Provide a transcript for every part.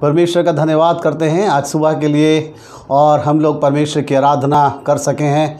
परमेश्वर का धन्यवाद करते हैं आज सुबह के लिए, और हम लोग परमेश्वर की आराधना कर सके हैं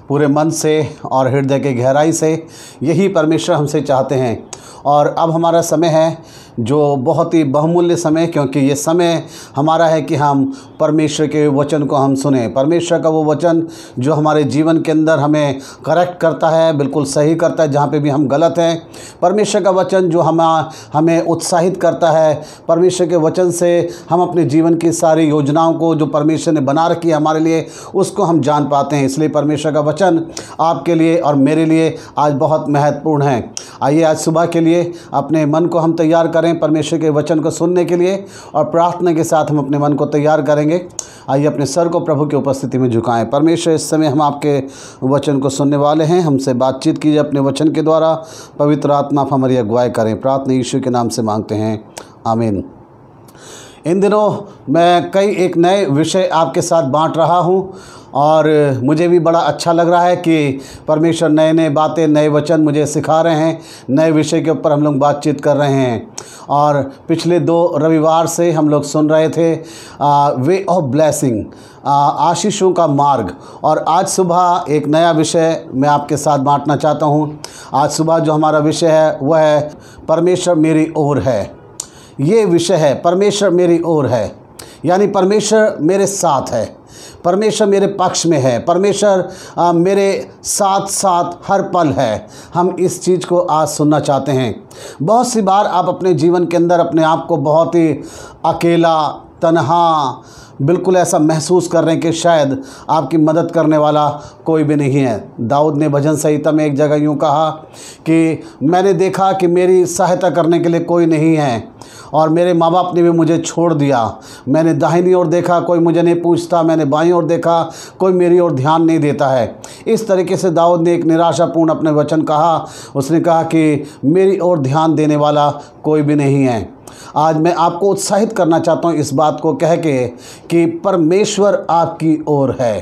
पूरे मन से और हृदय के गहराई से। यही परमेश्वर हमसे चाहते हैं। और अब हमारा समय है जो बहुत ही बहुमूल्य समय, क्योंकि ये समय हमारा है कि हम परमेश्वर के वचन को हम सुने। परमेश्वर का वो वचन जो हमारे जीवन के अंदर हमें करेक्ट करता है, बिल्कुल सही करता है जहाँ पे भी हम गलत हैं। परमेश्वर का वचन जो हमें उत्साहित करता है। परमेश्वर के वचन से हम अपने जीवन की सारी योजनाओं को जो परमेश्वर ने बना रखी है हमारे लिए, उसको हम जान पाते हैं। इसलिए परमेश्वर का वचन आपके लिए और मेरे लिए आज बहुत महत्वपूर्ण है। आइए आज सुबह के लिए अपने मन को हम तैयार करें परमेश्वर के वचन को सुनने के लिए, और प्रार्थना के साथ हम अपने मन को तैयार करेंगे। आइए अपने सर को प्रभु की उपस्थिति में झुकाएं। परमेश्वर, इस समय हम आपके वचन को सुनने वाले हैं। हमसे बातचीत कीजिए अपने वचन के द्वारा। पवित्र आत्मा हमारी अगुवाई करें। प्रार्थना यीशु के नाम से मांगते हैं, आमीन। इन दिनों मैं एक नए विषय आपके साथ बांट रहा हूं, और मुझे भी बड़ा अच्छा लग रहा है कि परमेश्वर नए नए बातें, नए वचन मुझे सिखा रहे हैं। नए विषय के ऊपर हम लोग बातचीत कर रहे हैं। और पिछले 2 रविवार से हम लोग सुन रहे थे वे ऑफ ब्लेसिंग, आशीषों का मार्ग। और आज सुबह एक नया विषय मैं आपके साथ बांटना चाहता हूँ। आज सुबह जो हमारा विषय है वह है परमेश्वर मेरी ओर है। ये विषय है परमेश्वर मेरी ओर है, यानी परमेश्वर मेरे साथ है, परमेश्वर मेरे पक्ष में है, परमेश्वर मेरे साथ साथ हर पल है। हम इस चीज़ को आज सुनना चाहते हैं। बहुत सी बार आप अपने जीवन के अंदर अपने आप को बहुत ही अकेला, तन्हा, बिल्कुल ऐसा महसूस कर रहे हैं कि शायद आपकी मदद करने वाला कोई भी नहीं है। दाऊद ने भजन संहिता में एक जगह यूँ कहा कि मैंने देखा कि मेरी सहायता करने के लिए कोई नहीं है, और मेरे माँ बाप ने भी मुझे छोड़ दिया। मैंने दाहिनी ओर देखा, कोई मुझे नहीं पूछता, मैंने बाईं ओर देखा, कोई मेरी ओर ध्यान नहीं देता है। इस तरीके से दाऊद ने एक निराशापूर्ण अपने वचन कहा। उसने कहा कि मेरी ओर ध्यान देने वाला कोई भी नहीं है। आज मैं आपको उत्साहित करना चाहता हूँ इस बात को कह के कि परमेश्वर आपकी ओर है,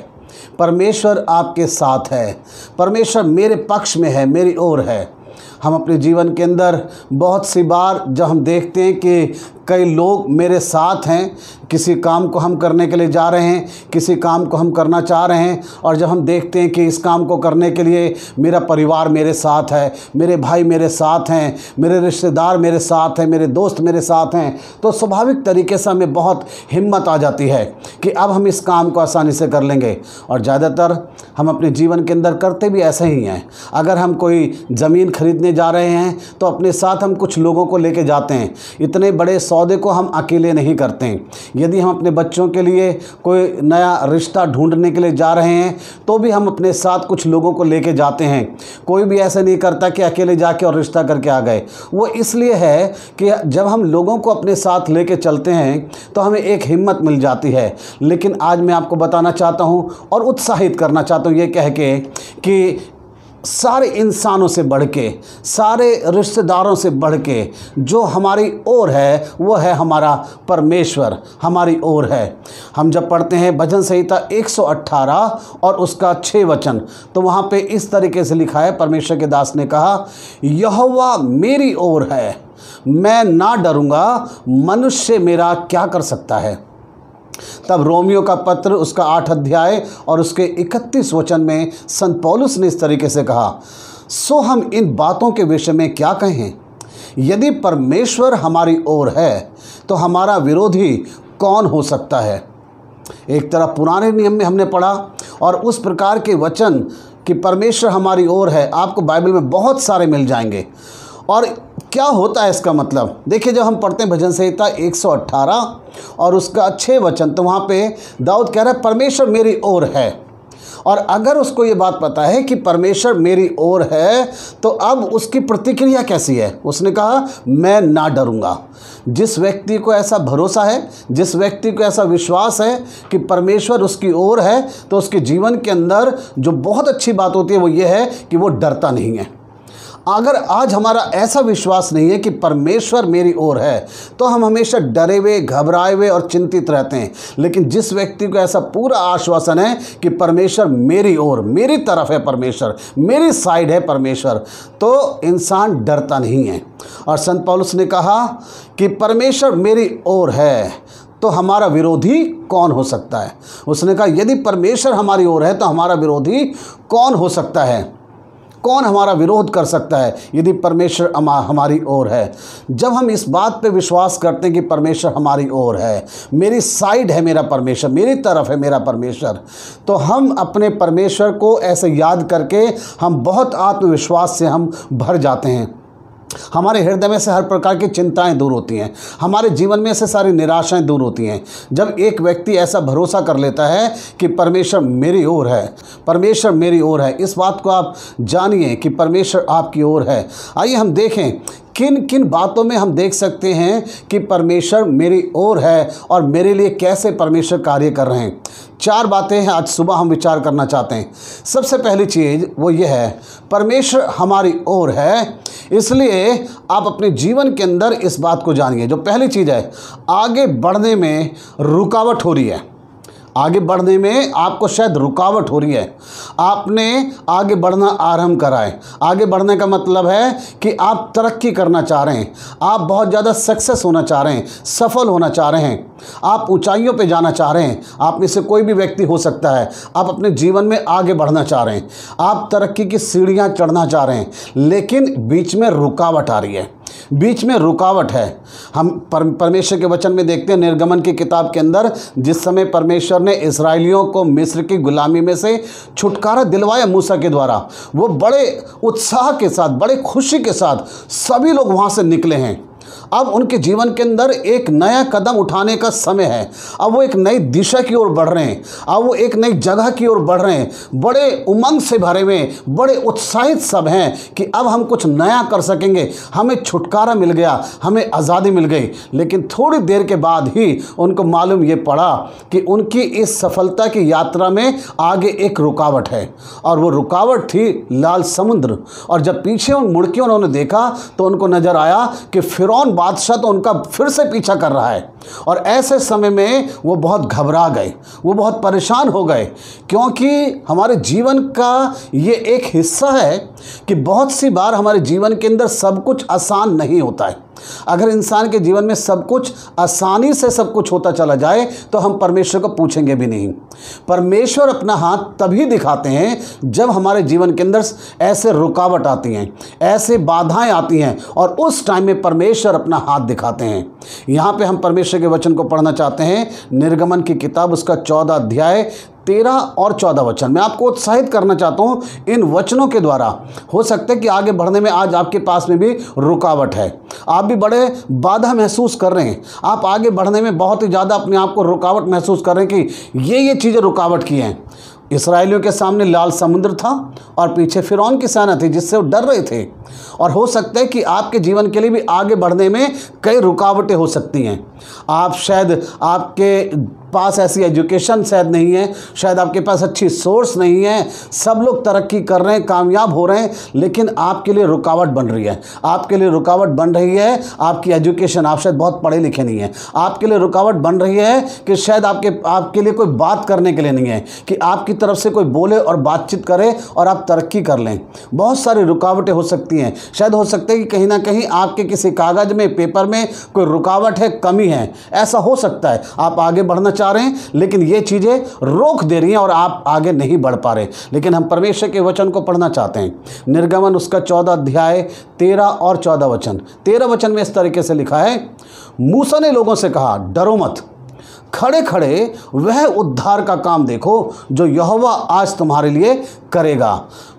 परमेश्वर आपके साथ है, परमेश्वर मेरे पक्ष में है, मेरी ओर है। हम अपने जीवन के अंदर बहुत सी बार जब हम देखते हैं कि कई लोग मेरे साथ हैं, किसी काम को हम करने के लिए जा रहे हैं, किसी काम को हम करना चाह रहे हैं, और जब हम देखते हैं कि इस काम को करने के लिए मेरा परिवार मेरे साथ है, मेरे भाई मेरे साथ हैं, मेरे रिश्तेदार मेरे साथ हैं, मेरे दोस्त मेरे साथ हैं, तो स्वाभाविक तरीके से हमें बहुत हिम्मत आ जाती है कि अब हम इस काम को आसानी से कर लेंगे। और ज़्यादातर हम अपने जीवन के अंदर करते भी ऐसे ही हैं। अगर हम कोई ज़मीन खरीदने जा रहे हैं तो अपने साथ हम कुछ लोगों को लेके जाते हैं। इतने बड़े सौदे को हम अकेले नहीं करते हैं। यदि हम अपने बच्चों के लिए कोई नया रिश्ता ढूंढने के लिए जा रहे हैं तो भी हम अपने साथ कुछ लोगों को लेके जाते हैं। कोई भी ऐसा नहीं करता कि अकेले जाके और रिश्ता करके आ गए। वो इसलिए है कि जब हम लोगों को अपने साथ लेके चलते हैं तो हमें एक हिम्मत मिल जाती है। लेकिन आज मैं आपको बताना चाहता हूँ और उत्साहित करना चाहता हूँ ये कह के कि सारे इंसानों से बढ़ के, सारे रिश्तेदारों से बढ़ के जो हमारी ओर है वो है हमारा परमेश्वर, हमारी ओर है। हम जब पढ़ते हैं भजन संहिता 118 और उसका 6 वचन, तो वहाँ पे इस तरीके से लिखा है, परमेश्वर के दास ने कहा, यहोवा मेरी ओर है, मैं ना डरूंगा, मनुष्य मेरा क्या कर सकता है। तब रोमियो का पत्र उसका 8 अध्याय और उसके 31 वचन में संत पौलुस ने इस तरीके से कहा, सो हम इन बातों के विषय में क्या कहें? यदि परमेश्वर हमारी ओर है तो हमारा विरोधी कौन हो सकता है। एक तरह पुराने नियम में हमने पढ़ा और उस प्रकार के वचन कि परमेश्वर हमारी ओर है आपको बाइबल में बहुत सारे मिल जाएंगे। और क्या होता है इसका मतलब, देखिए जब हम पढ़ते हैं भजन संहिता 118 और उसका 6 वचन, तो वहाँ पे दाऊद कह रहा है परमेश्वर मेरी ओर है। और अगर उसको ये बात पता है कि परमेश्वर मेरी ओर है तो अब उसकी प्रतिक्रिया कैसी है। उसने कहा मैं ना डरूंगा। जिस व्यक्ति को ऐसा भरोसा है, जिस व्यक्ति को ऐसा विश्वास है कि परमेश्वर उसकी ओर है, तो उसके जीवन के अंदर जो बहुत अच्छी बात होती है वो ये है कि वो डरता नहीं है। अगर आज हमारा ऐसा विश्वास नहीं है कि परमेश्वर मेरी ओर है तो हम हमेशा डरे हुए, घबराए हुए और चिंतित रहते हैं। लेकिन जिस व्यक्ति को ऐसा पूरा आश्वासन है कि परमेश्वर मेरी ओर, मेरी तरफ है, परमेश्वर मेरी साइड है परमेश्वर, तो इंसान डरता नहीं है। और संत पौलुस ने कहा कि परमेश्वर मेरी ओर है तो हमारा विरोधी कौन हो सकता है। उसने कहा यदि परमेश्वर हमारी ओर है तो हमारा विरोधी कौन हो सकता है, कौन हमारा विरोध कर सकता है यदि परमेश्वर हमारी ओर है। जब हम इस बात पे विश्वास करते हैं कि परमेश्वर हमारी ओर है, मेरी साइड है मेरा परमेश्वर, मेरी तरफ है मेरा परमेश्वर, तो हम अपने परमेश्वर को ऐसे याद करके हम बहुत आत्मविश्वास से हम भर जाते हैं। हमारे हृदय में से हर प्रकार की चिंताएं दूर होती हैं, हमारे जीवन में से सारी निराशाएं दूर होती हैं। जब एक व्यक्ति ऐसा भरोसा कर लेता है कि परमेश्वर मेरी ओर है, परमेश्वर मेरी ओर है, इस बात को आप जानिए कि परमेश्वर आपकी ओर है। आइए हम देखें किन किन बातों में हम देख सकते हैं कि परमेश्वर मेरी ओर है और मेरे लिए कैसे परमेश्वर कार्य कर रहे हैं। 4 बातें हैं आज सुबह हम विचार करना चाहते हैं। सबसे पहली चीज़ वो ये है, परमेश्वर हमारी ओर है, इसलिए आप अपने जीवन के अंदर इस बात को जानिए। जो पहली चीज़ है, आगे बढ़ने में रुकावट हो रही है, आगे बढ़ने में आपको शायद रुकावट हो रही है, आपने आगे बढ़ना आरंभ करा है। आगे बढ़ने का मतलब है कि आप तरक्की करना चाह रहे हैं, आप बहुत ज़्यादा सक्सेस होना चाह रहे हैं, सफल होना चाह रहे हैं, आप ऊंचाइयों पे जाना चाह रहे हैं। आप में से कोई भी व्यक्ति हो सकता है, आप अपने जीवन में आगे बढ़ना चाह रहे हैं, आप तरक्की की सीढ़ियाँ चढ़ना चाह रहे हैं, लेकिन बीच में रुकावट आ रही है, बीच में रुकावट है। हम परमेश्वर के वचन में देखते हैं निर्गमन की किताब के अंदर, जिस समय परमेश्वर ने इस्राएलियों को मिस्र की गुलामी में से छुटकारा दिलवाया मूसा के द्वारा, वो बड़े उत्साह के साथ, बड़े खुशी के साथ सभी लोग वहाँ से निकले हैं। अब उनके जीवन के अंदर एक नया कदम उठाने का समय है। अब वो एक नई दिशा की ओर बढ़ रहे हैं, अब वो एक नई जगह की ओर बढ़ रहे हैं। बड़े उमंग से भरे हुए, बड़े उत्साहित सब हैं कि अब हम कुछ नया कर सकेंगे, हमें छुटकारा मिल गया, हमें आज़ादी मिल गई। लेकिन थोड़ी देर के बाद ही उनको मालूम ये पड़ा कि उनकी इस सफलता की यात्रा में आगे एक रुकावट है, और वो रुकावट थी लाल समुद्र। और जब पीछे मुड़ के उन्होंने देखा तो उनको नजर आया कि फिरौन बादशाह तो उनका फिर से पीछा कर रहा है। और ऐसे समय में वो बहुत घबरा गए, वो बहुत परेशान हो गए, क्योंकि हमारे जीवन का ये एक हिस्सा है कि बहुत सी बार हमारे जीवन के अंदर सब कुछ आसान नहीं होता है। अगर इंसान के जीवन में सब कुछ आसानी से सब कुछ होता चला जाए तो हम परमेश्वर को पूछेंगे भी नहीं। परमेश्वर अपना हाथ तभी दिखाते हैं जब हमारे जीवन के अंदर ऐसे रुकावट आती हैं, ऐसे बाधाएं आती हैं, और उस टाइम में परमेश्वर अपना हाथ दिखाते हैं। यहाँ पे हम परमेश्वर के वचन को पढ़ना चाहते हैं, निर्गमन की किताब उसका 14 अध्याय 13 और 14 वचन। मैं आपको उत्साहित करना चाहता हूँ इन वचनों के द्वारा। हो सकता है कि आगे बढ़ने में आज आपके पास में भी रुकावट है, आप भी बड़े बाधा महसूस कर रहे हैं, आप आगे बढ़ने में बहुत ही ज़्यादा अपने आप को रुकावट महसूस कर रहे हैं कि ये चीज़ें रुकावट की हैं। इस्राएलियों के सामने लाल समुद्र था और पीछे फिरौन की सेना थी जिससे वो डर रहे थे। और हो सकता है कि आपके जीवन के लिए भी आगे बढ़ने में कई रुकावटें हो सकती हैं। आप शायद, आपके पास ऐसी एजुकेशन शायद नहीं है, शायद आपके पास अच्छी सोर्स नहीं है, सब लोग तरक्की कर रहे हैं, कामयाब हो रहे हैं, लेकिन आपके लिए रुकावट बन रही है। आपके लिए रुकावट बन रही है आपकी एजुकेशन, आप शायद बहुत पढ़े लिखे नहीं हैं। आपके लिए रुकावट बन रही है कि शायद आपके लिए कोई बात करने के लिए नहीं है, कि आपकी तरफ से कोई बोले और बातचीत करे और आप तरक्की कर लें। बहुत सारी रुकावटें हो सकती हैं। शायद हो सकता है कि कहीं ना कहीं आपके किसी कागज़ में, पेपर में कोई रुकावट है, कमी है, ऐसा हो सकता है। आप आगे बढ़ना चाह रहे हैं लेकिन ये चीज़ें रोक दे रही हैं और आप आगे नहीं बढ़ पा रहे। लेकिन हम परमेश्वर के वचन को पढ़ना चाहते हैं। निर्गमन उसका 14 अध्याय 13 और 14 वचन। 13 वचन में इस तरीके से लिखा है, मूसा ने लोगों से कहा, डरो मत, खड़े खड़े वह उद्धार का काम देखो जो यहोवा आज तुम्हारे लिए करेगा।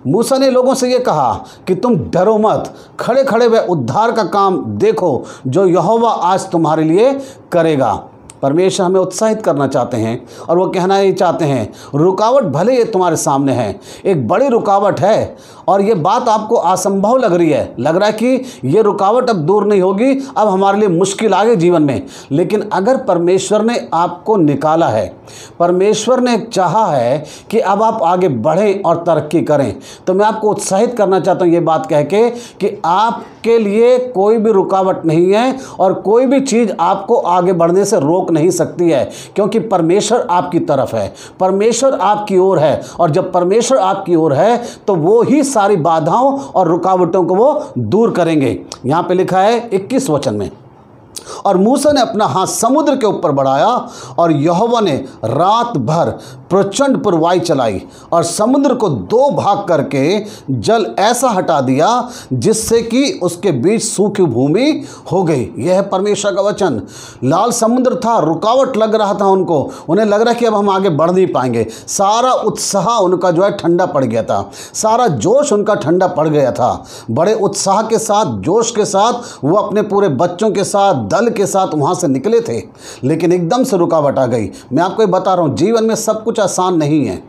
मूसा ने लोगों से ये कहा कि तुम डरो मत, खड़े खड़े वह उद्धार का काम देखो जो यहोवा आज तुम्हारे लिए करेगा। परमेश्वर हमें उत्साहित करना चाहते हैं और वो कहना ये चाहते हैं, रुकावट भले ये तुम्हारे सामने है, एक बड़ी रुकावट है, और ये बात आपको असंभव लग रही है, लग रहा है कि ये रुकावट अब दूर नहीं होगी, अब हमारे लिए मुश्किल आ गई जीवन में। लेकिन अगर परमेश्वर ने आपको निकाला है, परमेश्वर ने चाहा है कि अब आप आगे बढ़ें और तरक्की करें, तो मैं आपको उत्साहित करना चाहता हूँ ये बात कह के कि आपके लिए कोई भी रुकावट नहीं है और कोई भी चीज़ आपको आगे बढ़ने से रोक नहीं सकती है, क्योंकि परमेश्वर आपकी तरफ है, परमेश्वर आपकी ओर है। और जब परमेश्वर आपकी ओर है तो वो ही सारी बाधाओं और रुकावटों को वो दूर करेंगे। यहाँ पे लिखा है 21 वचन में, और मूसा ने अपना हाथ समुद्र के ऊपर बढ़ाया और यहोवा ने रात भर प्रचंड पुरवाई चलाई और समुद्र को दो भाग करके जल ऐसा हटा दिया जिससे कि उसके बीच सूखी भूमि हो गई। यह है परमेश्वर का वचन। लाल समुद्र था, रुकावट लग रहा था उनको, उन्हें लग रहा कि अब हम आगे बढ़ नहीं पाएंगे। सारा उत्साह उनका जो है ठंडा पड़ गया था, सारा जोश उनका ठंडा पड़ गया था। बड़े उत्साह के साथ, जोश के साथ वो अपने पूरे बच्चों के साथ, दल के साथ वहाँ से निकले थे, लेकिन एकदम से रुकावट आ गई। मैं आपको ये बता रहा हूँ, जीवन में सब कुछ आसान नहीं है।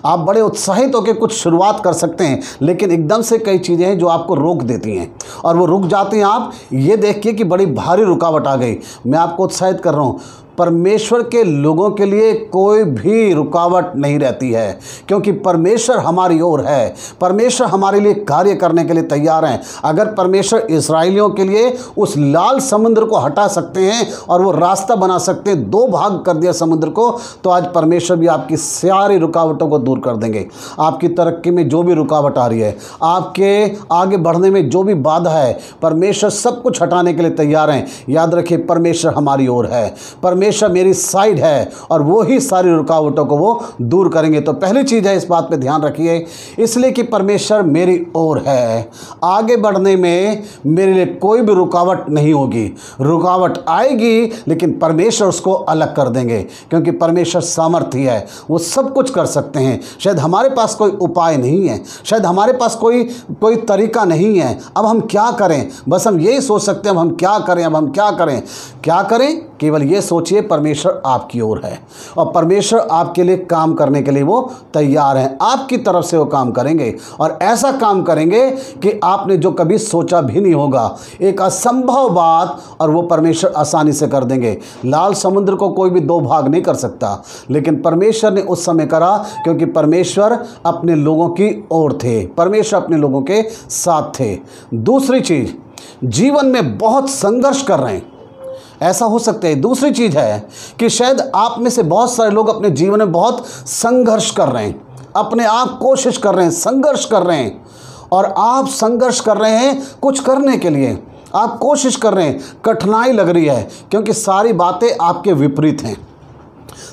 आप बड़े उत्साहित होकर कुछ शुरुआत कर सकते हैं, लेकिन एकदम से कई चीज़ें हैं जो आपको रोक देती हैं, और वो रुक जाती हैं। आप ये देखिए कि बड़ी भारी रुकावट आ गई। मैं आपको उत्साहित कर रहा हूँ, परमेश्वर के लोगों के लिए कोई भी रुकावट नहीं रहती है, क्योंकि परमेश्वर हमारी ओर है। परमेश्वर हमारे लिए कार्य करने के लिए तैयार हैं। अगर परमेश्वर इस्राएलियों के लिए उस लाल समुद्र को हटा सकते हैं और वो रास्ता बना सकते हैं, दो भाग कर दिया समुद्र को, तो आज परमेश्वर भी आपकी सारी रुकावटों को दूर कर देंगे। आपकी तरक्की में जो भी रुकावट आ रही है, आपके आगे बढ़ने में जो भी बाधा है, परमेश्वर सब कुछ हटाने के लिए तैयार हैं। याद रखिए, परमेश्वर हमारी ओर है, परमेश्वर मेरी साइड है, और वो ही सारी रुकावटों को वो दूर करेंगे। तो पहली चीज़ है, इस बात पे ध्यान रखिए, इसलिए कि परमेश्वर मेरी ओर है, आगे बढ़ने में मेरे लिए कोई भी रुकावट नहीं होगी। रुकावट आएगी, लेकिन परमेश्वर उसको अलग कर देंगे, क्योंकि परमेश्वर सामर्थी है, वो सब कुछ कर सकते हैं। शायद हमारे पास कोई उपाय नहीं है, शायद हमारे पास कोई तरीका नहीं है। अब हम क्या करें? बस हम यही सोच सकते हैं, अब हम क्या करें, अब हम क्या करें? क्या करें? केवल ये सोचिए, परमेश्वर आपकी ओर है, और परमेश्वर आपके लिए काम करने के लिए वो तैयार हैं। आपकी तरफ से वो काम करेंगे, और ऐसा काम करेंगे कि आपने जो कभी सोचा भी नहीं होगा, एक असंभव बात, और वो परमेश्वर आसानी से कर देंगे। लाल समुद्र को कोई भी दो भाग नहीं कर सकता, लेकिन परमेश्वर ने उस समय करा, क्योंकि परमेश्वर अपने लोगों की ओर थे, परमेश्वर अपने लोगों के साथ थे। दूसरी चीज़, जीवन में बहुत संघर्ष कर रहे हैं, ऐसा हो सकता है। दूसरी चीज़ है कि शायद आप में से बहुत सारे लोग अपने जीवन में बहुत संघर्ष कर रहे हैं, अपने आप कोशिश कर रहे हैं, संघर्ष कर रहे हैं, और आप संघर्ष कर रहे हैं कुछ करने के लिए, आप कोशिश कर रहे हैं, कठिनाई लग रही है, क्योंकि सारी बातें आपके विपरीत हैं,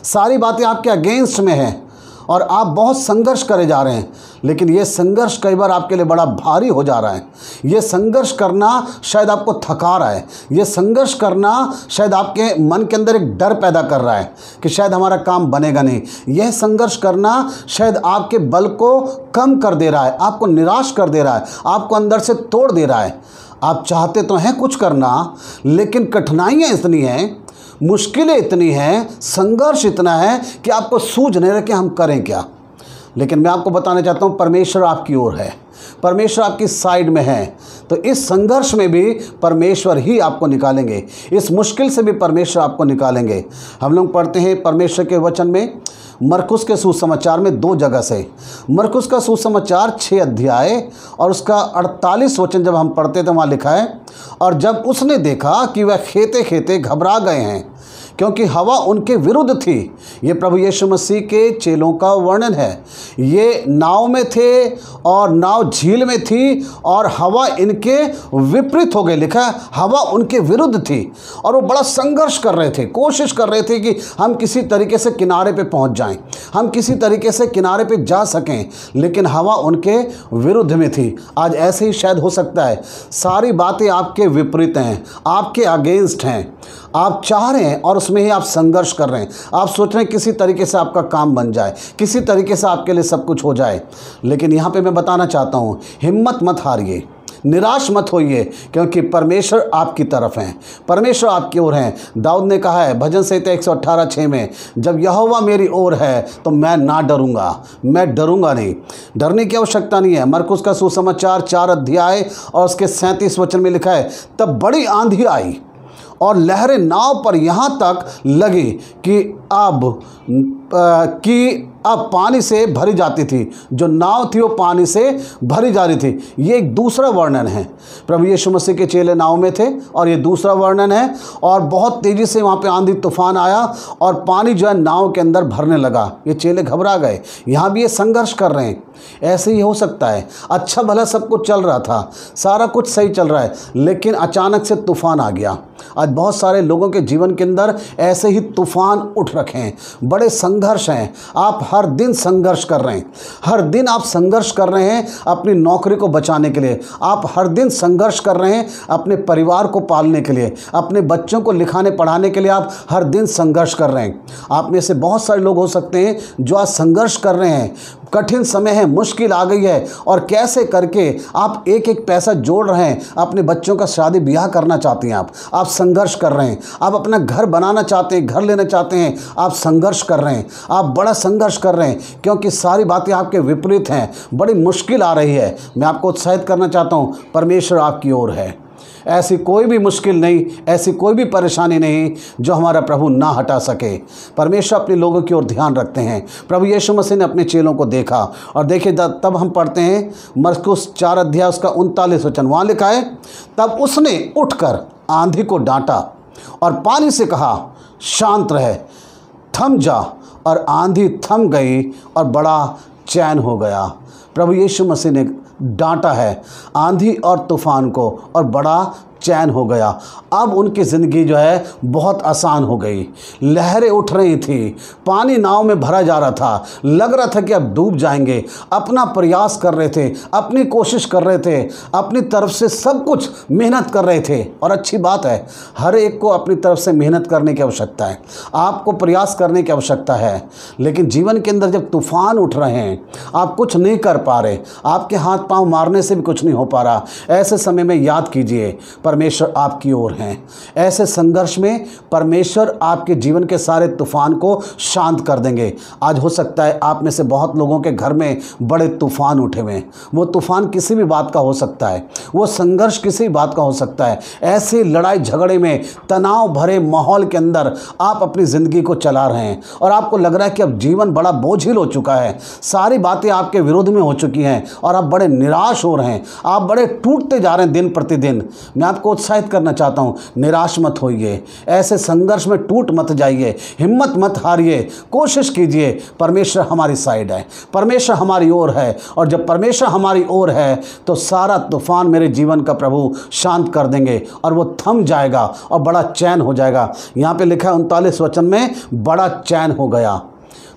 सारी बातें आपके अगेंस्ट में हैं, और आप बहुत संघर्ष करे जा रहे हैं। लेकिन ये संघर्ष कई बार आपके लिए बड़ा भारी हो जा रहा है। ये संघर्ष करना शायद आपको थका रहा है, ये संघर्ष करना शायद आपके मन के अंदर एक डर पैदा कर रहा है कि शायद हमारा काम बनेगा नहीं। यह संघर्ष करना शायद आपके बल को कम कर दे रहा है, आपको निराश कर दे रहा है, आपको अंदर से तोड़ दे रहा है। आप चाहते तो हैं कुछ करना, लेकिन कठिनाइयाँ इतनी हैं, मुश्किलें इतनी हैं, संघर्ष इतना है कि आपको सूझ नहीं रहा कि हम करें क्या। लेकिन मैं आपको बताना चाहता हूँ, परमेश्वर आपकी ओर है, परमेश्वर आपकी साइड में है। तो इस संघर्ष में भी परमेश्वर ही आपको निकालेंगे, इस मुश्किल से भी परमेश्वर आपको निकालेंगे। हम लोग पढ़ते हैं परमेश्वर के वचन में, मरकुस के सुसमाचार में 2 जगह से। मरकुस का सुसमाचार 6 अध्याय और उसका 48 वचन जब हम पढ़ते थे, वहाँ लिखा है, और जब उसने देखा कि वह खेते खेते घबरा गए हैं, क्योंकि हवा उनके विरुद्ध थी। ये प्रभु यीशु मसीह के चेलों का वर्णन है। ये नाव में थे और नाव झील में थी और हवा इनके विपरीत हो गई। लिखा है हवा उनके विरुद्ध थी और वो बड़ा संघर्ष कर रहे थे, कोशिश कर रहे थे कि हम किसी तरीके से किनारे पे पहुंच जाएं, हम किसी तरीके से किनारे पे जा सकें, लेकिन हवा उनके विरुद्ध में थी। आज ऐसे ही शायद हो सकता है, सारी बातें आपके विपरीत हैं, आपके अगेंस्ट हैं, आप चाह रहे हैं और उसमें ही आप संघर्ष कर रहे हैं। आप सोच रहे हैं किसी तरीके से आपका काम बन जाए, किसी तरीके से आपके लिए सब कुछ हो जाए। लेकिन यहाँ पे मैं बताना चाहता हूँ, हिम्मत मत हारिए, निराश मत होइए, क्योंकि परमेश्वर आपकी तरफ हैं, परमेश्वर आपकी ओर हैं। दाऊद ने कहा है भजन संहिता 118:6 में, जब यहोवा मेरी ओर है तो मैं ना डरूंगा, मैं डरूंगा नहीं। डरने की आवश्यकता नहीं है। मरकुस का सुसमाचार 4 अध्याय और उसके 37 वचन में लिखा है, तब बड़ी आंधी आई और लहरें नाव पर यहाँ तक लगी कि अब पानी से भरी जाती थी। जो नाव थी वो पानी से भरी जा रही थी। ये एक दूसरा वर्णन है। प्रभु यीशु मसीह के चेले नाव में थे और ये दूसरा वर्णन है। और बहुत तेज़ी से वहाँ पे आंधी तूफान आया और पानी जो है नाव के अंदर भरने लगा। ये चेले घबरा गए। यहाँ भी ये संघर्ष कर रहे हैं। ऐसे ही हो सकता है, अच्छा भला सब कुछ चल रहा था, सारा कुछ सही चल रहा है, लेकिन अचानक से तूफान आ गया। आज बहुत सारे लोगों के जीवन के अंदर ऐसे ही तूफान उठ रखे हैं, बड़े संघर्ष हैं। आप हर दिन संघर्ष कर रहे हैं, हर दिन आप संघर्ष कर रहे हैं अपनी नौकरी को बचाने के लिए, आप हर दिन संघर्ष कर रहे हैं अपने परिवार को पालने के लिए, अपने बच्चों को लिखाने पढ़ाने के लिए आप हर दिन संघर्ष कर रहे हैं। आप में से बहुत सारे लोग हो सकते हैं जो आज संघर्ष कर रहे हैं। कठिन समय है, मुश्किल आ गई है और कैसे करके आप एक एक पैसा जोड़ रहे हैं, अपने बच्चों का शादी ब्याह करना चाहते हैं, आप संघर्ष कर रहे हैं, आप अपना घर बनाना चाहते हैं, घर लेना चाहते हैं, आप संघर्ष कर रहे हैं, आप बड़ा संघर्ष कर रहे हैं, क्योंकि सारी बातें आपके विपरीत हैं, बड़ी मुश्किल आ रही है। मैं आपको उत्साहित करना चाहता हूँ, परमेश्वर आपकी ओर है। ऐसी कोई भी मुश्किल नहीं, ऐसी कोई भी परेशानी नहीं जो हमारा प्रभु ना हटा सके। परमेश्वर अपने लोगों की ओर ध्यान रखते हैं। प्रभु यीशु मसीह ने अपने चेलों को देखा और देखिए तब हम पढ़ते हैं मरकुस 4 अध्याय उसका 39 वचन, वहाँ लिखा है, तब उसने उठकर आंधी को डांटा और पानी से कहा, शांत रहे, थम जा, और आंधी थम गई और बड़ा चैन हो गया। प्रभु यीशु मसीह ने डांटा है आंधी और तूफान को और बड़ा चैन हो गया। अब उनकी ज़िंदगी जो है बहुत आसान हो गई। लहरें उठ रही थी, पानी नाव में भरा जा रहा था, लग रहा था कि अब डूब जाएंगे। अपना प्रयास कर रहे थे, अपनी कोशिश कर रहे थे, अपनी तरफ से सब कुछ मेहनत कर रहे थे। और अच्छी बात है, हर एक को अपनी तरफ से मेहनत करने की आवश्यकता है, आपको प्रयास करने की आवश्यकता है। लेकिन जीवन के अंदर जब तूफान उठ रहे हैं, आप कुछ नहीं कर पा रहे, आपके हाथ पांव मारने से भी कुछ नहीं हो पा रहा, ऐसे समय में याद कीजिए परमेश्वर आपकी ओर हैं। ऐसे संघर्ष में परमेश्वर आपके जीवन के सारे तूफान को शांत कर देंगे। आज हो सकता है आप में से बहुत लोगों के घर में बड़े तूफान उठे हुए हैं। वो तूफान किसी भी बात का हो सकता है, वो संघर्ष किसी भी बात का हो सकता है। ऐसी लड़ाई झगड़े में, तनाव भरे माहौल के अंदर आप अपनी ज़िंदगी को चला रहे हैं और आपको लग रहा है कि अब जीवन बड़ा बोझिल हो चुका है, सारी बातें आपके विरोध में हो चुकी हैं और आप बड़े निराश हो रहे हैं, आप बड़े टूटते जा रहे हैं दिन प्रतिदिन। मैं आपको उत्साहित करना चाहता हूं, निराश मत होइए, ऐसे संघर्ष में टूट मत जाइए, हिम्मत मत हारिए, कोशिश कीजिए। परमेश्वर हमारी साइड है, परमेश्वर हमारी ओर है, और जब परमेश्वर हमारी ओर है तो सारा तूफान मेरे जीवन का प्रभु शांत कर देंगे और वो थम जाएगा और बड़ा चैन हो जाएगा। यहाँ पे लिखा है 39 वचन में, बड़ा चैन हो गया।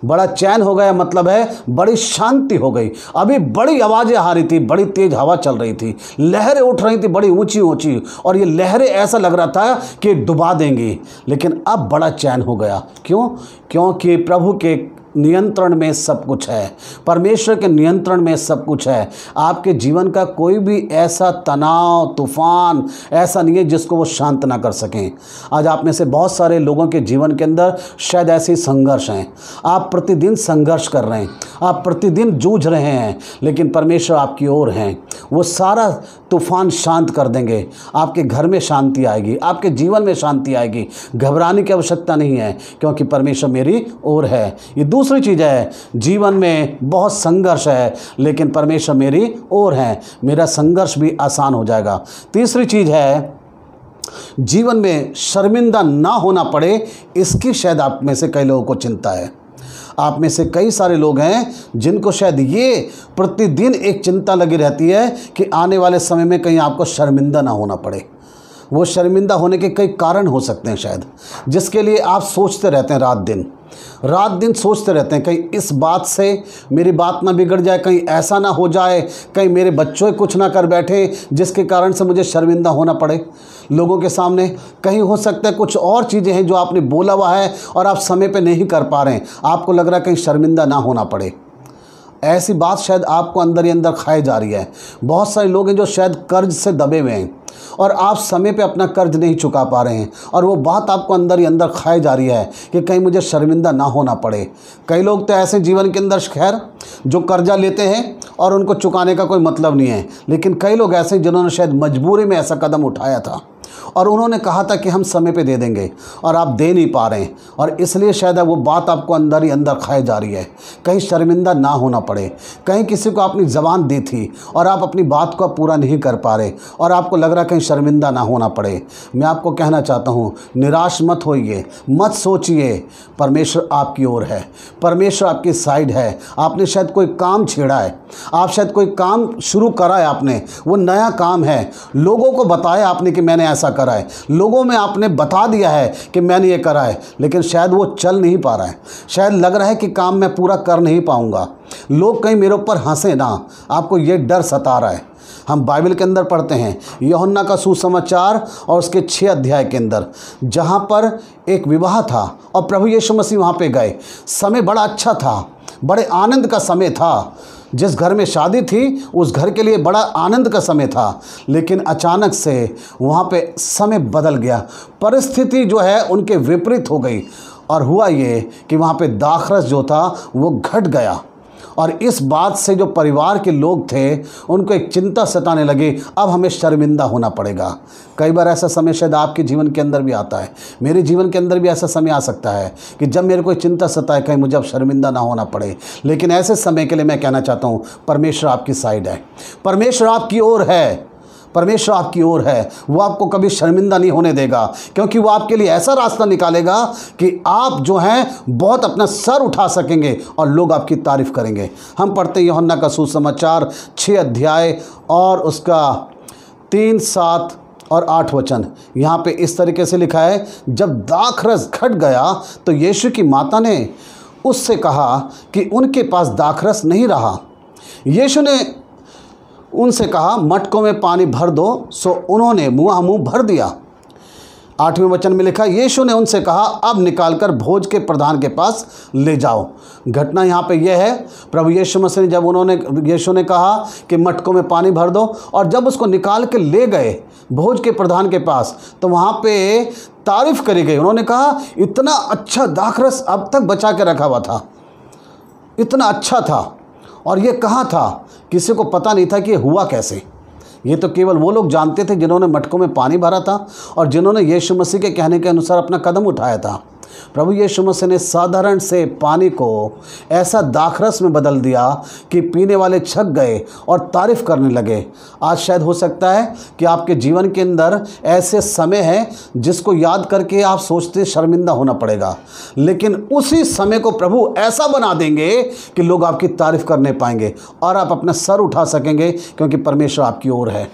बड़ा चैन हो गया मतलब है बड़ी शांति हो गई। अभी बड़ी आवाज़ें आ रही थी, बड़ी तेज हवा चल रही थी, लहरें उठ रही थी बड़ी ऊंची ऊंची, और ये लहरें ऐसा लग रहा था कि डुबा देंगी, लेकिन अब बड़ा चैन हो गया। क्यों? क्योंकि प्रभु के नियंत्रण में सब कुछ है, परमेश्वर के नियंत्रण में सब कुछ है। आपके जीवन का कोई भी ऐसा तनाव, तूफान ऐसा नहीं है जिसको वो शांत ना कर सकें। आज आप में से बहुत सारे लोगों के जीवन के अंदर शायद ऐसे संघर्ष हैं, आप प्रतिदिन संघर्ष कर रहे हैं, आप प्रतिदिन जूझ रहे हैं, लेकिन परमेश्वर आपकी ओर हैं। वो सारा तूफान शांत कर देंगे, आपके घर में शांति आएगी, आपके जीवन में शांति आएगी। घबराने की आवश्यकता नहीं है, क्योंकि परमेश्वर मेरी ओर है। ये दूसरी चीज़ है, जीवन में बहुत संघर्ष है लेकिन परमेश्वर मेरी ओर है, मेरा संघर्ष भी आसान हो जाएगा। तीसरी चीज़ है, जीवन में शर्मिंदा ना होना पड़े, इसकी शायद आप में से कई लोगों को चिंता है। आप में से कई सारे लोग हैं जिनको शायद ये प्रतिदिन एक चिंता लगी रहती है कि आने वाले समय में कहीं आपको शर्मिंदा ना होना पड़े। वो शर्मिंदा होने के कई कारण हो सकते हैं शायद, जिसके लिए आप सोचते रहते हैं, रात दिन सोचते रहते हैं, कहीं इस बात से मेरी बात ना बिगड़ जाए, कहीं ऐसा ना हो जाए, कहीं मेरे बच्चों कुछ ना कर बैठे जिसके कारण से मुझे शर्मिंदा होना पड़े लोगों के सामने। कहीं हो सकता है कुछ और चीज़ें हैं जो आपने बोला हुआ है और आप समय पे नहीं कर पा रहे हैं, आपको लग रहा है कहीं शर्मिंदा ना होना पड़े। ऐसी बात शायद आपको अंदर ही अंदर खाई जा रही है। बहुत सारे लोग हैं जो शायद कर्ज से दबे हुए हैं और आप समय पे अपना कर्ज नहीं चुका पा रहे हैं, और वो बात आपको अंदर ही अंदर खाई जा रही है कि कहीं मुझे शर्मिंदा ना होना पड़े। कई लोग तो ऐसे जीवन के अंदर खैर जो कर्जा लेते हैं और उनको चुकाने का कोई मतलब नहीं है, लेकिन कई लोग ऐसे जिन्होंने शायद मजबूरी में ऐसा कदम उठाया था और उन्होंने कहा था कि हम समय पे दे देंगे और आप दे नहीं पा रहे हैं, और इसलिए शायद वो बात आपको अंदर ही अंदर खाई जा रही है। कहीं शर्मिंदा ना होना पड़े, कहीं किसी को अपनी ज़बान दी थी और आप अपनी बात को पूरा नहीं कर पा रहे और आपको लग रहा कहीं शर्मिंदा ना होना पड़े। मैं आपको कहना चाहता हूँ, निराश मत होइए, मत सोचिए, परमेश्वर आपकी ओर है, परमेश्वर आपकी साइड है। आपने शायद कोई काम छेड़ा है, आप शायद कोई काम शुरू करा है, आपने वो नया काम है, लोगों को बताया आपने कि मैंने ऐसा करा है, लोगों में आपने बता दिया है कि मैंने ये करा है, लेकिन शायद वो चल नहीं पा रहा है, शायद लग रहा है कि काम मैं पूरा कर नहीं पाऊंगा, लोग कहीं मेरे ऊपर हंसे ना, आपको ये डर सता रहा है। हम बाइबल के अंदर पढ़ते हैं यूहन्ना का सुसमाचार और उसके 6 अध्याय के अंदर, जहाँ पर एक विवाह था और प्रभु यीशु मसीह वहाँ पे गए। समय बड़ा अच्छा था, बड़े आनंद का समय था। जिस घर में शादी थी उस घर के लिए बड़ा आनंद का समय था, लेकिन अचानक से वहाँ पे समय बदल गया, परिस्थिति जो है उनके विपरीत हो गई और हुआ ये कि वहाँ पे दाखरस जो था वो घट गया। और इस बात से जो परिवार के लोग थे उनको एक चिंता सताने लगी, अब हमें शर्मिंदा होना पड़ेगा। कई बार ऐसा समय शायद आपके जीवन के अंदर भी आता है, मेरे जीवन के अंदर भी ऐसा समय आ सकता है कि जब मेरे को चिंता सताए कहीं मुझे अब शर्मिंदा ना होना पड़े। लेकिन ऐसे समय के लिए मैं कहना चाहता हूँ, परमेश्वर आपकी साइड है, परमेश्वर आपकी ओर है, परमेश्वर आपकी ओर है। वो आपको कभी शर्मिंदा नहीं होने देगा, क्योंकि वो आपके लिए ऐसा रास्ता निकालेगा कि आप जो हैं बहुत अपना सर उठा सकेंगे और लोग आपकी तारीफ़ करेंगे। हम पढ़ते हैं यूहन्ना का सुसमाचार 6 अध्याय और उसका 3, 7 और 8 वचन। यहाँ पे इस तरीके से लिखा है, जब दाखरस घट गया तो यीशु की माता ने उससे कहा कि उनके पास दाखरस नहीं रहा। यीशु ने उनसे कहा, मटकों में पानी भर दो। सो उन्होंने मुँह भर दिया। 8वें वचन में लिखा, यीशु ने उनसे कहा, अब निकालकर भोज के प्रधान के पास ले जाओ। घटना यहाँ पे यह है, प्रभु यीशु मसीह ने जब यीशु ने कहा कि मटकों में पानी भर दो, और जब उसको निकाल के ले गए भोज के प्रधान के पास, तो वहाँ पे तारीफ़ करी गई। उन्होंने कहा, इतना अच्छा दाखरस अब तक बचा के रखा हुआ था, इतना अच्छा था, और ये कहाँ था, किसी को पता नहीं था कि ये हुआ कैसे। ये तो केवल वो लोग जानते थे जिन्होंने मटकों में पानी भरा था और जिन्होंने यीशु मसीह के कहने के अनुसार अपना कदम उठाया था। प्रभु यीशु मसीह ने साधारण से पानी को ऐसा दाखरस में बदल दिया कि पीने वाले छक गए और तारीफ़ करने लगे। आज शायद हो सकता है कि आपके जीवन के अंदर ऐसे समय हैं जिसको याद करके आप सोचते शर्मिंदा होना पड़ेगा, लेकिन उसी समय को प्रभु ऐसा बना देंगे कि लोग आपकी तारीफ़ करने पाएंगे और आप अपना सर उठा सकेंगे, क्योंकि परमेश्वर आपकी ओर है।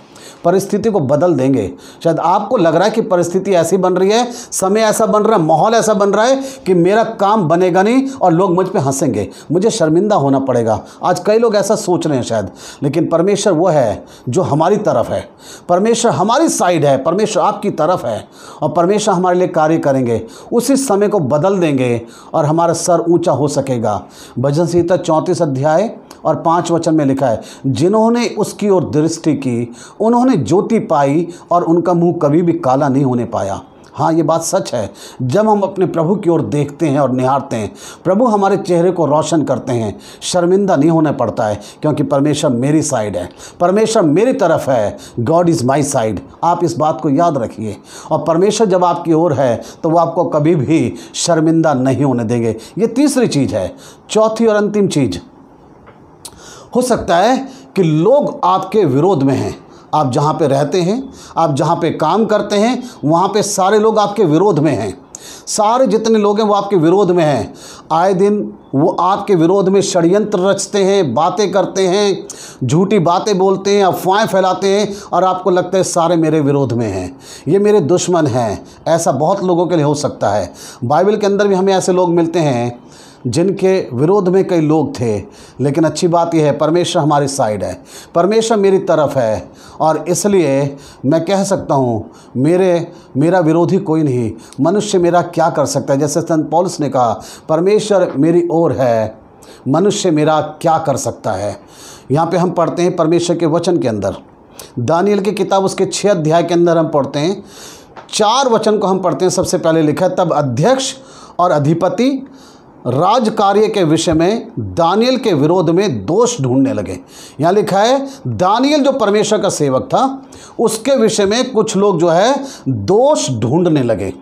परिस्थिति को बदल देंगे। शायद आपको लग रहा है कि परिस्थिति ऐसी बन रही है, समय ऐसा बन रहा है, माहौल ऐसा बन रहा है कि मेरा काम बनेगा नहीं और लोग मुझ पे हंसेंगे, मुझे शर्मिंदा होना पड़ेगा। आज कई लोग ऐसा सोच रहे हैं शायद, लेकिन परमेश्वर वो है जो हमारी तरफ है, परमेश्वर हमारी साइड है, परमेश्वर आपकी तरफ है और परमेश्वर हमारे लिए कार्य करेंगे। उसी समय को बदल देंगे और हमारा सर ऊँचा हो सकेगा। भजन संहिता 34 अध्याय और 5 वचन में लिखा है, जिन्होंने उसकी ओर दृष्टि की उन्होंने ज्योति पाई और उनका मुंह कभी भी काला नहीं होने पाया। हाँ, ये बात सच है। जब हम अपने प्रभु की ओर देखते हैं और निहारते हैं, प्रभु हमारे चेहरे को रोशन करते हैं, शर्मिंदा नहीं होना पड़ता है, क्योंकि परमेश्वर मेरी साइड है, परमेश्वर मेरी तरफ है। God is my side. आप इस बात को याद रखिए, और परमेश्वर जब आपकी ओर है तो वो आपको कभी भी शर्मिंदा नहीं होने देंगे। ये तीसरी चीज़ है। चौथी और अंतिम चीज़, हो सकता है कि लोग आपके विरोध में हैं। आप जहाँ पे रहते हैं, आप जहाँ पे काम करते हैं, वहाँ पे सारे लोग आपके विरोध में हैं। सारे जितने लोग हैं वो आपके विरोध में हैं। आए दिन वो आपके विरोध में षड्यंत्र रचते हैं, बातें करते हैं, झूठी बातें बोलते हैं, अफवाहें फैलाते हैं, और आपको लगता है सारे मेरे विरोध में हैं, ये मेरे दुश्मन हैं। ऐसा बहुत लोगों के लिए हो सकता है। बाइबल के अंदर भी हमें ऐसे लोग मिलते हैं जिनके विरोध में कई लोग थे, लेकिन अच्छी बात यह है परमेश्वर हमारी साइड है, परमेश्वर मेरी तरफ है, और इसलिए मैं कह सकता हूँ मेरा विरोधी कोई नहीं। मनुष्य मेरा क्या कर सकता है, जैसे संत पौलुस ने कहा, परमेश्वर मेरी ओर है, मनुष्य मेरा क्या कर सकता है। यहाँ पे हम पढ़ते हैं परमेश्वर के वचन के अंदर, दानियल की किताब उसके 6 अध्याय के अंदर हम पढ़ते हैं, 4 वचन को हम पढ़ते हैं। सबसे पहले लिखा है, तब अध्यक्ष और अधिपति राज कार्य के विषय में दानियल के विरोध में दोष ढूंढने लगे। यहाँ लिखा है दानियल जो परमेश्वर का सेवक था उसके विषय में कुछ लोग जो है दोष ढूंढने लगे।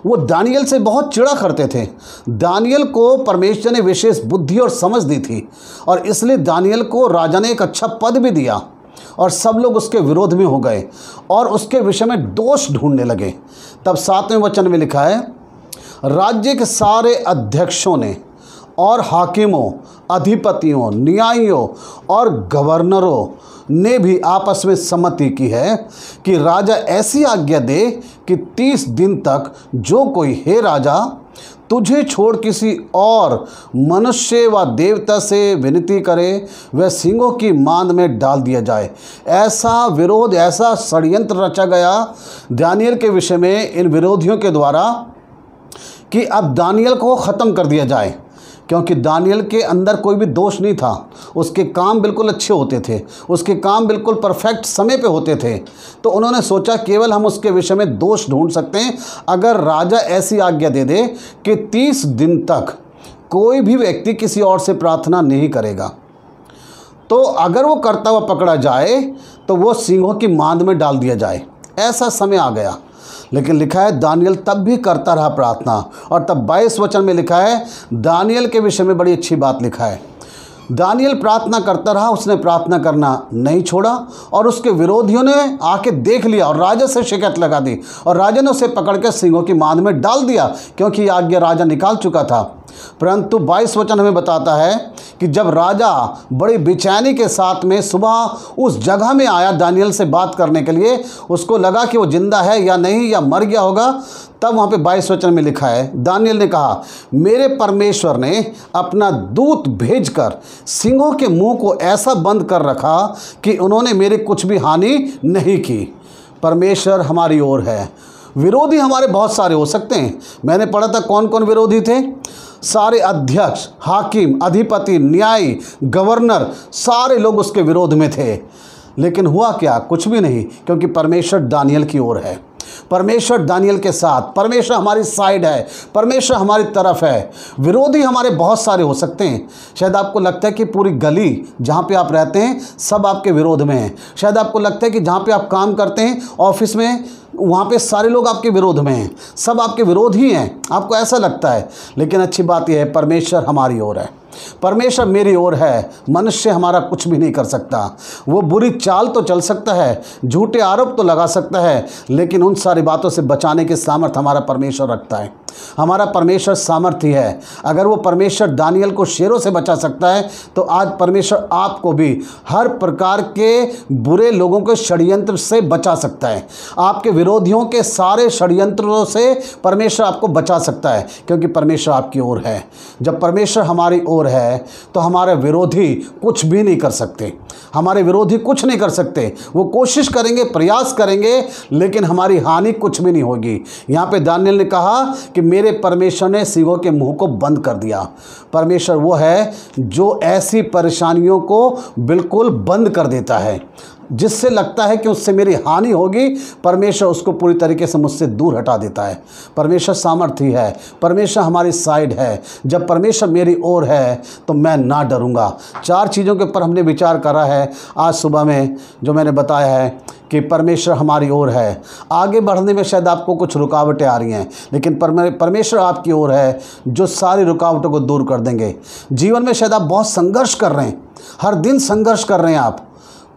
वो दानियल से बहुत चिढ़ा करते थे। दानियल को परमेश्वर ने विशेष बुद्धि और समझ दी थी और इसलिए दानियल को राजा ने एक अच्छा पद भी दिया और सब लोग उसके विरोध में हो गए और उसके विषय में दोष ढूंढने लगे। तब 7वें वचन में लिखा है राज्य के सारे अध्यक्षों ने और हाकिमों, अधिपतियों, न्यायियों और गवर्नरों ने भी आपस में सम्मति की है कि राजा ऐसी आज्ञा दे कि 30 दिन तक जो कोई हे राजा तुझे छोड़ किसी और मनुष्य व देवता से विनती करे वह सिंहों की मांद में डाल दिया जाए। ऐसा विरोध, ऐसा षड्यंत्र रचा गया दानियल के विषय में इन विरोधियों के द्वारा कि अब दानियल को ख़त्म कर दिया जाए, क्योंकि दानियल के अंदर कोई भी दोष नहीं था। उसके काम बिल्कुल अच्छे होते थे, उसके काम बिल्कुल परफेक्ट समय पे होते थे। तो उन्होंने सोचा केवल हम उसके विषय में दोष ढूंढ सकते हैं अगर राजा ऐसी आज्ञा दे दे कि 30 दिन तक कोई भी व्यक्ति किसी और से प्रार्थना नहीं करेगा। तो अगर वो करता हुआ पकड़ा जाए तो वो सिंहों की मांद में डाल दिया जाए। ऐसा समय आ गया। लेकिन लिखा है दानियल तब भी करता रहा प्रार्थना। और तब 22 वचन में लिखा है दानियल के विषय में बड़ी अच्छी बात लिखा है। दानियल प्रार्थना करता रहा, उसने प्रार्थना करना नहीं छोड़ा और उसके विरोधियों ने आके देख लिया और राजा से शिकायत लगा दी और राजा ने उसे पकड़कर सिंहों की मांद में डाल दिया, क्योंकि ये आज्ञा राजा निकाल चुका था। परंतु 22 वचन हमें बताता है कि जब राजा बड़ी बेचैनी के साथ में सुबह उस जगह में आया दानियल से बात करने के लिए, उसको लगा कि वो जिंदा है या नहीं या मर गया होगा, तब वहाँ पे 22 वचन में लिखा है दानियल ने कहा मेरे परमेश्वर ने अपना दूत भेजकर सिंहों के मुंह को ऐसा बंद कर रखा कि उन्होंने मेरी कुछ भी हानि नहीं की। परमेश्वर हमारी ओर है। विरोधी हमारे बहुत सारे हो सकते हैं। मैंने पढ़ा था कौन कौन विरोधी थे। सारे अध्यक्ष, हाकिम, अधिपति, न्यायी, गवर्नर, सारे लोग उसके विरोध में थे। लेकिन हुआ क्या? कुछ भी नहीं, क्योंकि परमेश्वर दानियल की ओर है। परमेश्वर दानियल के साथ, परमेश्वर हमारी साइड है, परमेश्वर हमारी तरफ है। विरोधी हमारे बहुत सारे हो सकते हैं। शायद आपको लगता है कि पूरी गली जहाँ पे आप रहते हैं सब आपके विरोध में हैं। शायद आपको लगता है कि जहाँ पे आप काम करते हैं, ऑफिस में, वहाँ पे सारे लोग आपके विरोध में हैं, सब आपके विरोध ही हैं, आपको ऐसा लगता है। लेकिन अच्छी बात यह है परमेश्वर हमारी ओर है, परमेश्वर मेरी ओर है। मनुष्य हमारा कुछ भी नहीं कर सकता। वो बुरी चाल तो चल सकता है, झूठे आरोप तो लगा सकता है, लेकिन उन सारी बातों से बचाने की सामर्थ हमारा परमेश्वर रखता है। हमारा परमेश्वर सामर्थ्य है। अगर वो परमेश्वर दानियल को शेरों से बचा सकता है तो आज परमेश्वर आपको भी हर प्रकार के बुरे लोगों के षड्यंत्र से बचा सकता है। आपके विरोधियों के सारे षड्यंत्रों से परमेश्वर आपको बचा सकता है, क्योंकि परमेश्वर आपकी ओर है। जब परमेश्वर हमारी ओर है तो हमारे विरोधी कुछ भी नहीं कर सकते। हमारे विरोधी कुछ नहीं कर सकते। वो कोशिश करेंगे, प्रयास करेंगे, लेकिन हमारी हानि कुछ भी नहीं होगी। यहाँ पे दानियल ने कहा कि मेरे परमेश्वर ने सिंहों के मुंह को बंद कर दिया। परमेश्वर वो है जो ऐसी परेशानियों को बिल्कुल बंद कर देता है। जिससे लगता है कि उससे मेरी हानि होगी, परमेश्वर उसको पूरी तरीके से मुझसे दूर हटा देता है। परमेश्वर सामर्थी है, परमेश्वर हमारी साइड है। जब परमेश्वर मेरी ओर है तो मैं ना डरूंगा। 4 चीज़ों के ऊपर हमने विचार करा है आज सुबह में, जो मैंने बताया है कि परमेश्वर हमारी ओर है। आगे बढ़ने में शायद आपको कुछ रुकावटें आ रही हैं, लेकिन परमेश्वर आपकी ओर है जो सारी रुकावटों को दूर कर देंगे। जीवन में शायद आप बहुत संघर्ष कर रहे हैं, हर दिन संघर्ष कर रहे हैं, आप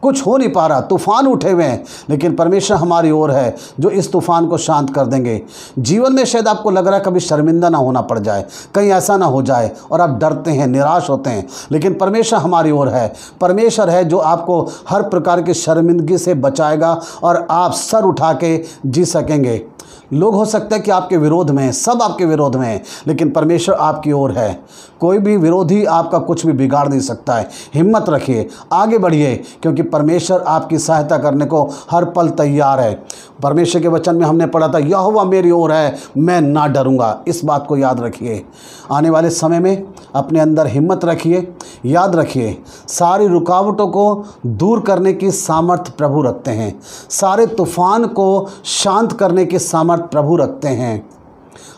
कुछ हो नहीं पा रहा, तूफान उठे हुए हैं, लेकिन परमेश्वर हमारी ओर है जो इस तूफान को शांत कर देंगे। जीवन में शायद आपको लग रहा है कभी शर्मिंदा ना होना पड़ जाए, कहीं ऐसा ना हो जाए, और आप डरते हैं, निराश होते हैं, लेकिन परमेश्वर हमारी ओर है। परमेश्वर है जो आपको हर प्रकार की शर्मिंदगी से बचाएगा और आप सर उठा के जी सकेंगे। लोग हो सकता है कि आपके विरोध में हैं, सब आपके विरोध में हैं, लेकिन परमेश्वर आपकी ओर है। कोई भी विरोधी आपका कुछ भी बिगाड़ नहीं सकता है। हिम्मत रखिए, आगे बढ़िए, क्योंकि परमेश्वर आपकी सहायता करने को हर पल तैयार है। परमेश्वर के वचन में हमने पढ़ा था यहोवा मेरी ओर है, मैं ना डरूंगा। इस बात को याद रखिए। आने वाले समय में अपने अंदर हिम्मत रखिए। याद रखिए, सारी रुकावटों को दूर करने की सामर्थ प्रभु रखते हैं। सारे तूफान को शांत करने की सामर्थ प्रभु रखते हैं।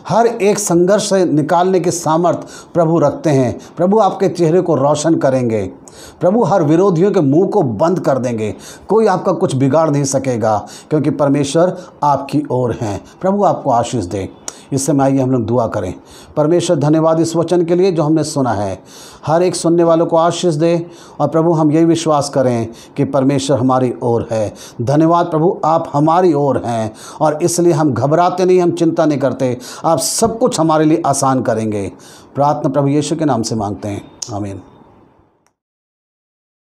हर एक संघर्ष से निकालने की सामर्थ प्रभु रखते हैं। प्रभु आपके चेहरे को रोशन करेंगे। प्रभु हर विरोधियों के मुंह को बंद कर देंगे। कोई आपका कुछ बिगाड़ नहीं सकेगा, क्योंकि परमेश्वर आपकी ओर हैं। प्रभु आपको आशीष दे। इस समय आइए हम लोग दुआ करें। परमेश्वर धन्यवाद इस वचन के लिए जो हमने सुना है। हर एक सुनने वालों को आशीष दे। और प्रभु हम यही विश्वास करें कि परमेश्वर हमारी ओर है। धन्यवाद प्रभु, आप हमारी ओर हैं और इसलिए हम घबराते नहीं, हम चिंता नहीं करते। आप सब कुछ हमारे लिए आसान करेंगे। प्रार्थना प्रभु यीशु के नाम से मांगते हैं, आमीन।